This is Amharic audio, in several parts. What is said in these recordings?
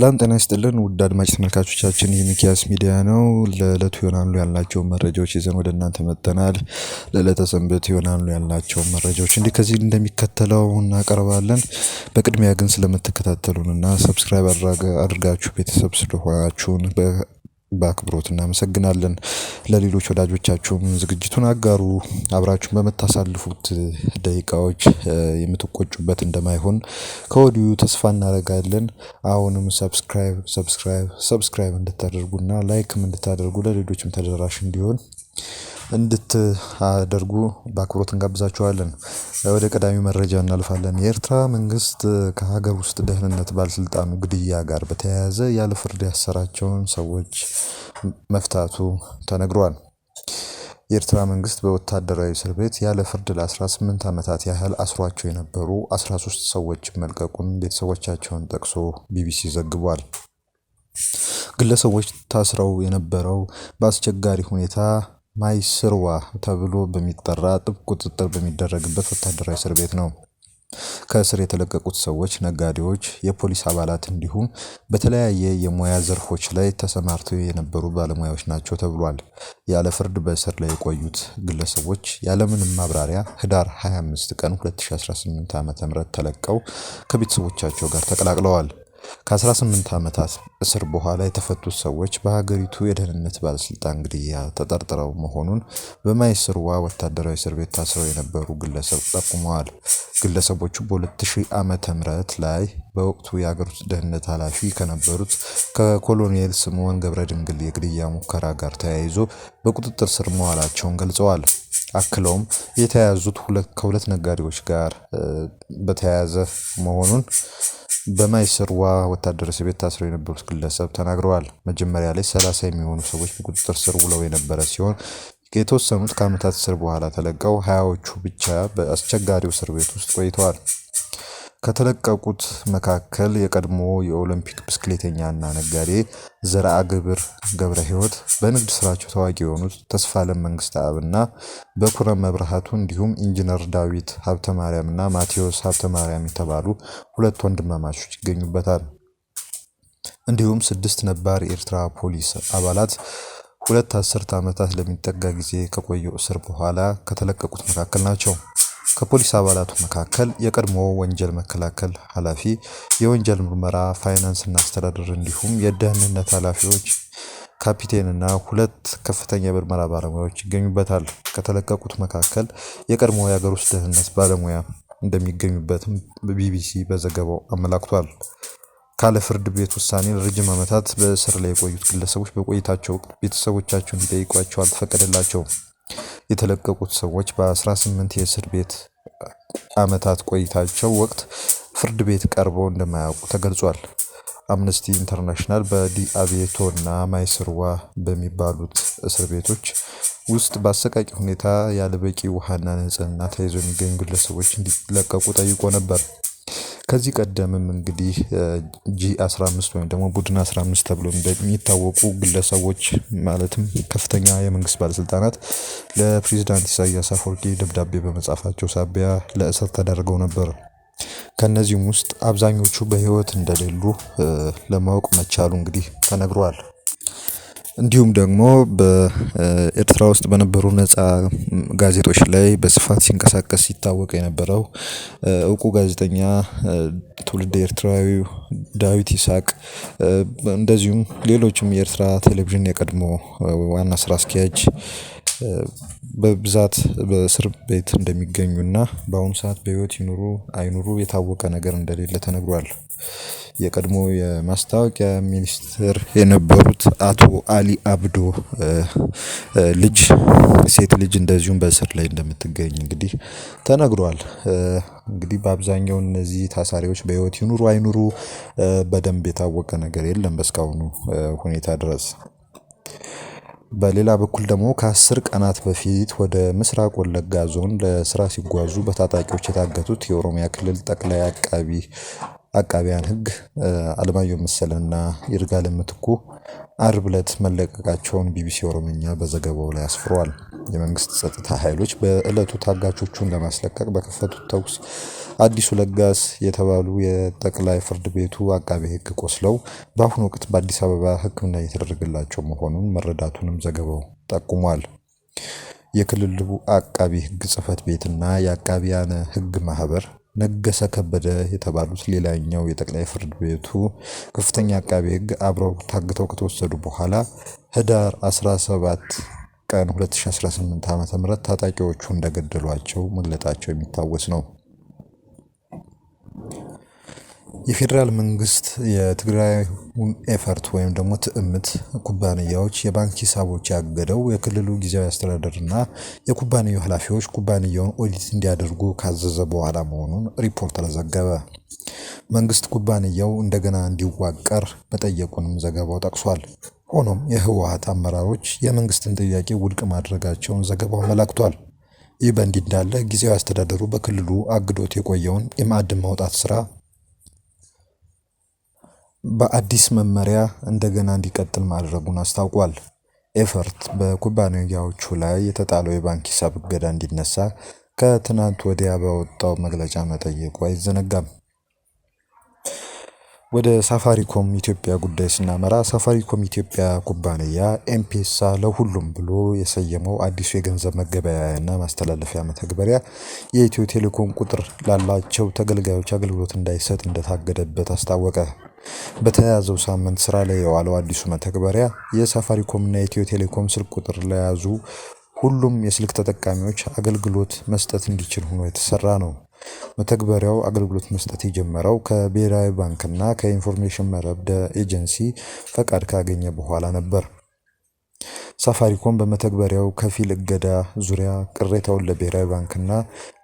ሰላም ጤና ይስጥልን ውድ አድማጭ ተመልካቾቻችን የሚኪያስ ሚዲያ ነው። ለዕለቱ ይሆናሉ ያልናቸው መረጃዎች ይዘን ወደ እናንተ መጥተናል። ለዕለተ ሰንበት ይሆናሉ ያልናቸው መረጃዎች እንዲህ ከዚህ እንደሚከተለው እናቀርባለን። በቅድሚያ ግን ስለምትከታተሉንና ሰብስክራይብ አድርጋችሁ ቤተሰብ ስለሆናችሁን በአክብሮት እናመሰግናለን። ለሌሎች ወዳጆቻችሁም ዝግጅቱን አጋሩ። አብራችሁን በምታሳልፉት ደቂቃዎች የምትቆጩበት እንደማይሆን ከወዲሁ ተስፋ እናደርጋለን። አሁንም ሰብስክራይብ እንድታደርጉና ላይክም እንድታደርጉ ለሌሎችም ተደራሽ እንዲሆን እንድታደርጉ በአክብሮት እንጋብዛችኋለን። ወደ ቀዳሚ መረጃ እናልፋለን። የኤርትራ መንግስት ከሀገር ውስጥ ደህንነት ባለስልጣኑ ግድያ ጋር በተያያዘ ያለ ፍርድ ያሰራቸውን ሰዎች መፍታቱ ተነግሯል። የኤርትራ መንግስት በወታደራዊ እስር ቤት ያለ ፍርድ ለ18 ዓመታት ያህል አስሯቸው የነበሩ 13 ሰዎች መልቀቁን ቤተሰቦቻቸውን ጠቅሶ ቢቢሲ ዘግቧል። ግለሰቦች ታስረው የነበረው በአስቸጋሪ ሁኔታ ማይስርዋ ተብሎ በሚጠራ ጥብቅ ቁጥጥር በሚደረግበት ወታደራዊ እስር ቤት ነው። ከእስር የተለቀቁት ሰዎች ነጋዴዎች፣ የፖሊስ አባላት እንዲሁም በተለያየ የሙያ ዘርፎች ላይ ተሰማርተው የነበሩ ባለሙያዎች ናቸው ተብሏል። ያለ ፍርድ በእስር ላይ የቆዩት ግለሰቦች ያለምንም ማብራሪያ ህዳር 25 ቀን 2018 ዓ.ም ተለቀው ከቤተሰቦቻቸው ጋር ተቀላቅለዋል። ከ18 ዓመታት እስር በኋላ የተፈቱት ሰዎች በሀገሪቱ የደህንነት ባለስልጣን ግድያ ተጠርጥረው መሆኑን በማይስርዋ ወታደራዊ እስር ቤት ታስረው የነበሩ ግለሰብ ጠቁመዋል። ግለሰቦቹ በ2000 ዓመተ ምህረት ላይ በወቅቱ የሀገር ውስጥ ደህንነት ኃላፊ ከነበሩት ከኮሎኔል ስምዖን ገብረድንግል የግድያ ሙከራ ጋር ተያይዞ በቁጥጥር ስር መዋላቸውን ገልጸዋል። አክለውም የተያዙት ከሁለት ነጋዴዎች ጋር በተያያዘ መሆኑን በማይስርዋ ወታደራዊ እስር ቤት ታስረው የነበሩት ግለሰብ ተናግረዋል። መጀመሪያ ላይ 30 የሚሆኑ ሰዎች በቁጥጥር ስር ውለው የነበረ ሲሆን የተወሰኑት ከዓመታት እስር በኋላ ተለቀው 20ዎቹ ብቻ በአስቸጋሪው እስር ቤት ውስጥ ቆይተዋል። ከተለቀቁት መካከል የቀድሞ የኦሎምፒክ ብስክሌተኛና ነጋዴ ዘርአግብር ገብረ ሕይወት፣ በንግድ ስራቸው ታዋቂ የሆኑት ተስፋለም መንግስትአብና በኩረ መብራቱ እንዲሁም ኢንጂነር ዳዊት ሀብተማርያምና ማቴዎስ ሀብተማርያም የተባሉ ሁለት ወንድማማቾች ይገኙበታል። እንዲሁም 6 ነባር የኤርትራ ፖሊስ አባላት 2 አስርተ ዓመታት ለሚጠጋ ጊዜ ከቆየው እስር በኋላ ከተለቀቁት መካከል ናቸው። ከፖሊስ አባላቱ መካከል የቀድሞ ወንጀል መከላከል ኃላፊ፣ የወንጀል ምርመራ፣ ፋይናንስና አስተዳደር እንዲሁም የደህንነት ኃላፊዎች፣ ካፒቴንና 2 ከፍተኛ የምርመራ ባለሙያዎች ይገኙበታል። ከተለቀቁት መካከል የቀድሞ የሀገር ውስጥ ደህንነት ባለሙያ እንደሚገኙበትም ቢቢሲ በዘገባው አመላክቷል። ካለ ፍርድ ቤት ውሳኔ ለረጅም ዓመታት በእስር ላይ የቆዩት ግለሰቦች በቆይታቸው ወቅት ቤተሰቦቻቸውን እንዲጠይቋቸው አልተፈቀደላቸውም። የተለቀቁት ሰዎች በ18 የእስር ቤት ዓመታት ቆይታቸው ወቅት ፍርድ ቤት ቀርበው እንደማያውቁ ተገልጿል። አምነስቲ ኢንተርናሽናል በዲአቤቶ እና ማይስርዋ በሚባሉት እስር ቤቶች ውስጥ በአሰቃቂ ሁኔታ ያለበቂ ውሃና ንጽህና ተይዘው የሚገኙ ግለሰቦች እንዲለቀቁ ጠይቆ ነበር። ከዚህ ቀደምም እንግዲህ G15 ወይም ደግሞ ቡድን 15 ተብሎ እንደሚታወቁ ግለሰቦች ማለትም ከፍተኛ የመንግስት ባለስልጣናት ለፕሬዝዳንት ኢሳያስ አፈወርቂ ደብዳቤ በመጻፋቸው ሳቢያ ለእስር ተዳርገው ነበር። ከነዚህም ውስጥ አብዛኞቹ በህይወት እንደሌሉ ለማወቅ መቻሉ እንግዲህ ተነግሯል። እንዲሁም ደግሞ በኤርትራ ውስጥ በነበሩ ነፃ ጋዜጦች ላይ በስፋት ሲንቀሳቀስ ሲታወቅ የነበረው እውቁ ጋዜጠኛ ትውልደ ኤርትራዊው ዳዊት ይስሐቅ፣ እንደዚሁም ሌሎችም የኤርትራ ቴሌቪዥን የቀድሞ ዋና ስራ አስኪያጅ በብዛት በእስር ቤት እንደሚገኙና በአሁኑ ሰዓት በህይወት ይኑሩ አይኑሩ የታወቀ ነገር እንደሌለ ተነግሯል። የቀድሞ የማስታወቂያ ሚኒስትር የነበሩት አቶ አሊ አብዶ ሴት ልጅ እንደዚሁም በእስር ላይ እንደምትገኝ እንግዲህ ተነግሯል። እንግዲህ በአብዛኛው እነዚህ ታሳሪዎች በህይወት ይኑሩ አይኑሩ በደንብ የታወቀ ነገር የለም በእስካሁኑ ሁኔታ ድረስ። በሌላ በኩል ደግሞ ከ10 ቀናት በፊት ወደ ምስራቅ ወለጋ ዞን ለስራ ሲጓዙ በታጣቂዎች የታገቱት የኦሮሚያ ክልል ጠቅላይ አቃቢያን ህግ አለማየሁ መሰለና ይርጋለም ምትኩ አርብ ዕለት መለቀቃቸውን ቢቢሲ ኦሮምኛ በዘገባው ላይ አስፍሯል። የመንግስት ጸጥታ ኃይሎች በዕለቱ ታጋቾቹን ለማስለቀቅ በከፈቱት ተኩስ አዲሱ ለጋስ የተባሉ የጠቅላይ ፍርድ ቤቱ አቃቤ ሕግ ቆስለው በአሁኑ ወቅት በአዲስ አበባ ሕክምና እየተደረገላቸው መሆኑን መረዳቱንም ዘገባው ጠቁሟል። የክልሉ አቃቤ ሕግ ጽሕፈት ቤትና የአቃቢያነ ሕግ ማህበር ነገሰ ከበደ የተባሉት ሌላኛው የጠቅላይ ፍርድ ቤቱ ከፍተኛ አቃቤ ሕግ አብረው ታግተው ከተወሰዱ በኋላ ህዳር 17 ቀን 2018 ዓ.ም ታጣቂዎቹ እንደገደሏቸው መግለጣቸው የሚታወስ ነው። የፌዴራል መንግስት የትግራዩን ኤፈርት ወይም ደግሞ ትዕምት ኩባንያዎች የባንክ ሂሳቦች ያገደው የክልሉ ጊዜያዊ አስተዳደርና የኩባንያው ኃላፊዎች ኩባንያውን ኦዲት እንዲያደርጉ ካዘዘ በኋላ መሆኑን ሪፖርተር ዘገበ። መንግስት ኩባንያው እንደገና እንዲዋቀር መጠየቁንም ዘገባው ጠቅሷል። ሆኖም የህወሓት አመራሮች የመንግስትን ጥያቄ ውድቅ ማድረጋቸውን ዘገባው አመላክቷል። ይህ በእንዲህ እንዳለ ጊዜያዊ አስተዳደሩ በክልሉ አግዶት የቆየውን የማዕድን ማውጣት ስራ በአዲስ መመሪያ እንደገና እንዲቀጥል ማድረጉን አስታውቋል። ኤፈርት በኩባንያዎቹ ላይ የተጣለው የባንክ ሂሳብ እገዳ እንዲነሳ ከትናንት ወዲያ በወጣው መግለጫ መጠየቁ አይዘነጋም። ወደ ሳፋሪኮም ኢትዮጵያ ጉዳይ ስናመራ ሳፋሪኮም ኢትዮጵያ ኩባንያ ኤምፔሳ ለሁሉም ብሎ የሰየመው አዲሱ የገንዘብ መገበያያና ማስተላለፊያ መተግበሪያ የኢትዮ ቴሌኮም ቁጥር ላላቸው ተገልጋዮች አገልግሎት እንዳይሰጥ እንደታገደበት አስታወቀ። በተያያዘው ሳምንት ስራ ላይ የዋለው አዲሱ መተግበሪያ የሳፋሪኮምና የኢትዮ ቴሌኮም ስልክ ቁጥር ለያዙ ሁሉም የስልክ ተጠቃሚዎች አገልግሎት መስጠት እንዲችል ሆኖ የተሰራ ነው። መተግበሪያው አገልግሎት መስጠት የጀመረው ከብሔራዊ ባንክና ከኢንፎርሜሽን መረብ ኤጀንሲ ፈቃድ ካገኘ በኋላ ነበር። ሳፋሪኮም በመተግበሪያው ከፊል እገዳ ዙሪያ ቅሬታውን ለብሔራዊ ባንክና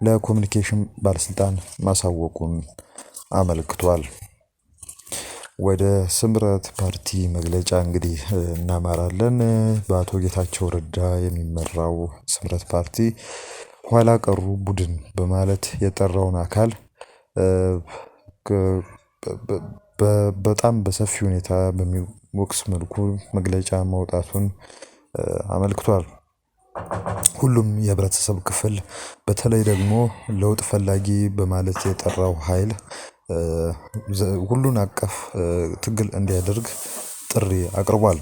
ለኮሚኒኬሽን ባለስልጣን ማሳወቁን አመልክቷል። ወደ ስምረት ፓርቲ መግለጫ እንግዲህ እናመራለን። በአቶ ጌታቸው ረዳ የሚመራው ስምረት ፓርቲ ኋላ ቀሩ ቡድን በማለት የጠራውን አካል በጣም በሰፊ ሁኔታ በሚወቅስ መልኩ መግለጫ ማውጣቱን አመልክቷል። ሁሉም የህብረተሰብ ክፍል በተለይ ደግሞ ለውጥ ፈላጊ በማለት የጠራው ኃይል ሁሉን አቀፍ ትግል እንዲያደርግ ጥሪ አቅርቧል።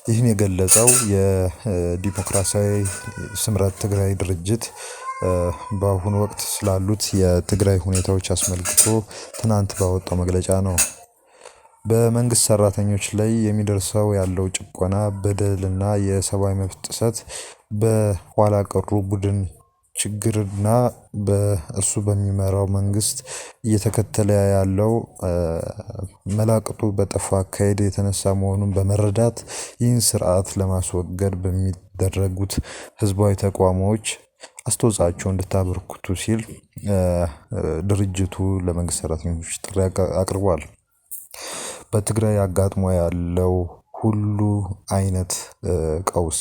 ይህን የገለጸው የዲሞክራሲያዊ ስምረት ትግራይ ድርጅት በአሁኑ ወቅት ስላሉት የትግራይ ሁኔታዎች አስመልክቶ ትናንት ባወጣው መግለጫ ነው። በመንግስት ሰራተኞች ላይ የሚደርሰው ያለው ጭቆና፣ በደልና የሰብአዊ መብት ጥሰት በኋላ ቀሩ ቡድን ችግርና በእሱ በሚመራው መንግስት እየተከተለ ያለው መላቅጡ በጠፋ አካሄድ የተነሳ መሆኑን በመረዳት ይህን ስርዓት ለማስወገድ በሚደረጉት ህዝባዊ ተቋሞች አስተዋጽኦአቸውን እንድታበረክቱ ሲል ድርጅቱ ለመንግስት ሰራተኞች ጥሪ አቅርቧል። በትግራይ አጋጥሞ ያለው ሁሉ አይነት ቀውስ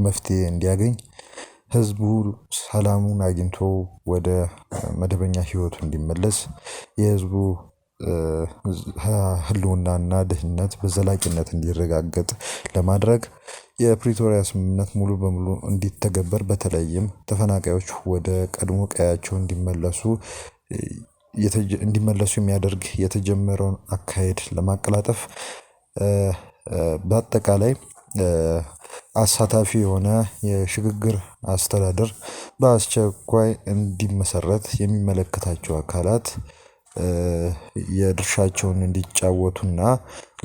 መፍትሄ እንዲያገኝ ህዝቡ ሰላሙን አግኝቶ ወደ መደበኛ ህይወቱ እንዲመለስ የህዝቡ ህልውናና ደህንነት በዘላቂነት እንዲረጋገጥ ለማድረግ የፕሪቶሪያ ስምምነት ሙሉ በሙሉ እንዲተገበር በተለይም ተፈናቃዮች ወደ ቀድሞ ቀያቸው እንዲመለሱ የሚያደርግ የተጀመረውን አካሄድ ለማቀላጠፍ በአጠቃላይ አሳታፊ የሆነ የሽግግር አስተዳደር በአስቸኳይ እንዲመሰረት የሚመለከታቸው አካላት የድርሻቸውን እንዲጫወቱና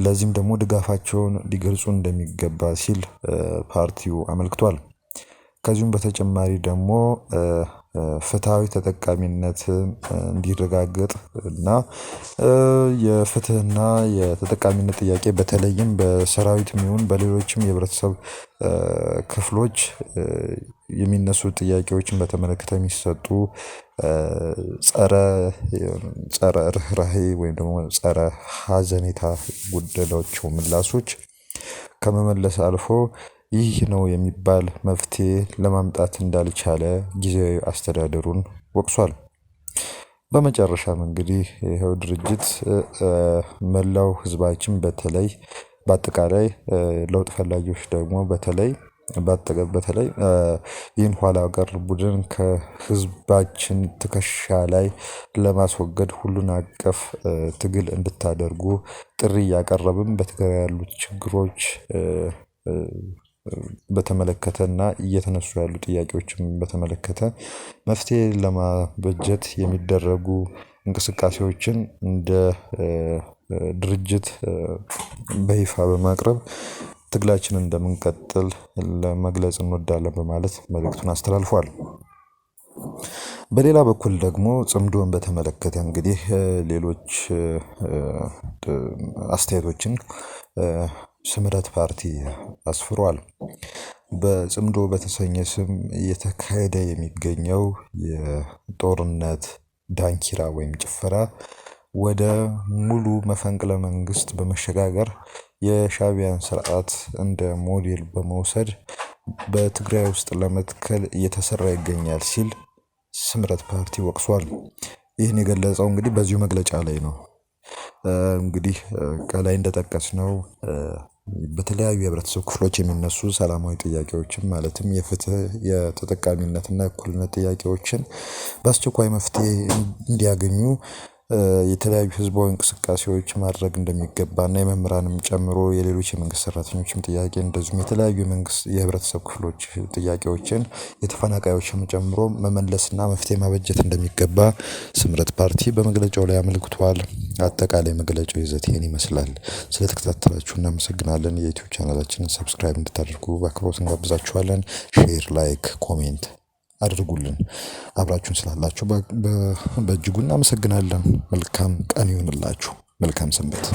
ለዚህም ደግሞ ድጋፋቸውን ሊገልጹ እንደሚገባ ሲል ፓርቲው አመልክቷል። ከዚሁም በተጨማሪ ደግሞ ፍትሃዊ ተጠቃሚነት እንዲረጋገጥ እና የፍትህና የተጠቃሚነት ጥያቄ በተለይም በሰራዊትም ይሁን በሌሎችም የህብረተሰብ ክፍሎች የሚነሱ ጥያቄዎችን በተመለከተ የሚሰጡ ጸረ ርህራሄ ወይም ደግሞ ጸረ ሀዘኔታ ጉዳዮች ምላሾች ከመመለስ አልፎ ይህ ነው የሚባል መፍትሄ ለማምጣት እንዳልቻለ ጊዜያዊ አስተዳደሩን ወቅሷል። በመጨረሻም እንግዲህ ይኸው ድርጅት መላው ህዝባችን በተለይ በአጠቃላይ ለውጥ ፈላጊዎች ደግሞ በተለይ ይህን ኋላ ቀር ቡድን ከህዝባችን ትከሻ ላይ ለማስወገድ ሁሉን አቀፍ ትግል እንድታደርጉ ጥሪ እያቀረብን በትግራይ ያሉት ችግሮች በተመለከተና እየተነሱ ያሉ ጥያቄዎችን በተመለከተ መፍትሄ ለማበጀት የሚደረጉ እንቅስቃሴዎችን እንደ ድርጅት በይፋ በማቅረብ ትግላችንን እንደምንቀጥል ለመግለጽ እንወዳለን በማለት መልእክቱን አስተላልፏል። በሌላ በኩል ደግሞ ጽምዶን በተመለከተ እንግዲህ ሌሎች አስተያየቶችን ስምረት ፓርቲ አስፍሯል። በጽምዶ በተሰኘ ስም እየተካሄደ የሚገኘው የጦርነት ዳንኪራ ወይም ጭፈራ ወደ ሙሉ መፈንቅለ መንግስት በመሸጋገር የሻዕቢያን ስርዓት እንደ ሞዴል በመውሰድ በትግራይ ውስጥ ለመትከል እየተሰራ ይገኛል ሲል ስምረት ፓርቲ ወቅሷል። ይህን የገለጸው እንግዲህ በዚሁ መግለጫ ላይ ነው። እንግዲህ ከላይ እንደጠቀስነው በተለያዩ የህብረተሰብ ክፍሎች የሚነሱ ሰላማዊ ጥያቄዎችን ማለትም የፍትህ፣ የተጠቃሚነትና የእኩልነት ጥያቄዎችን በአስቸኳይ መፍትሄ እንዲያገኙ የተለያዩ ህዝባዊ እንቅስቃሴዎች ማድረግ እንደሚገባና የመምህራንም ጨምሮ የሌሎች የመንግስት ሰራተኞችም ጥያቄ እንደዚሁም የተለያዩ የመንግስት የህብረተሰብ ክፍሎች ጥያቄዎችን የተፈናቃዮችም ጨምሮ መመለስና መፍትሄ ማበጀት እንደሚገባ ስምረት ፓርቲ በመግለጫው ላይ አመልክቷል። አጠቃላይ መግለጫው ይዘት ይህን ይመስላል። ስለተከታተላችሁ እናመሰግናለን። የዩቲዩብ ቻናላችንን ሰብስክራይብ እንድታደርጉ በአክብሮት እንጋብዛችኋለን። ሼር፣ ላይክ፣ ኮሜንት አድርጉልን። አብራችሁን ስላላችሁ በእጅጉ እናመሰግናለን። መልካም ቀን ይሁንላችሁ። መልካም ሰንበት።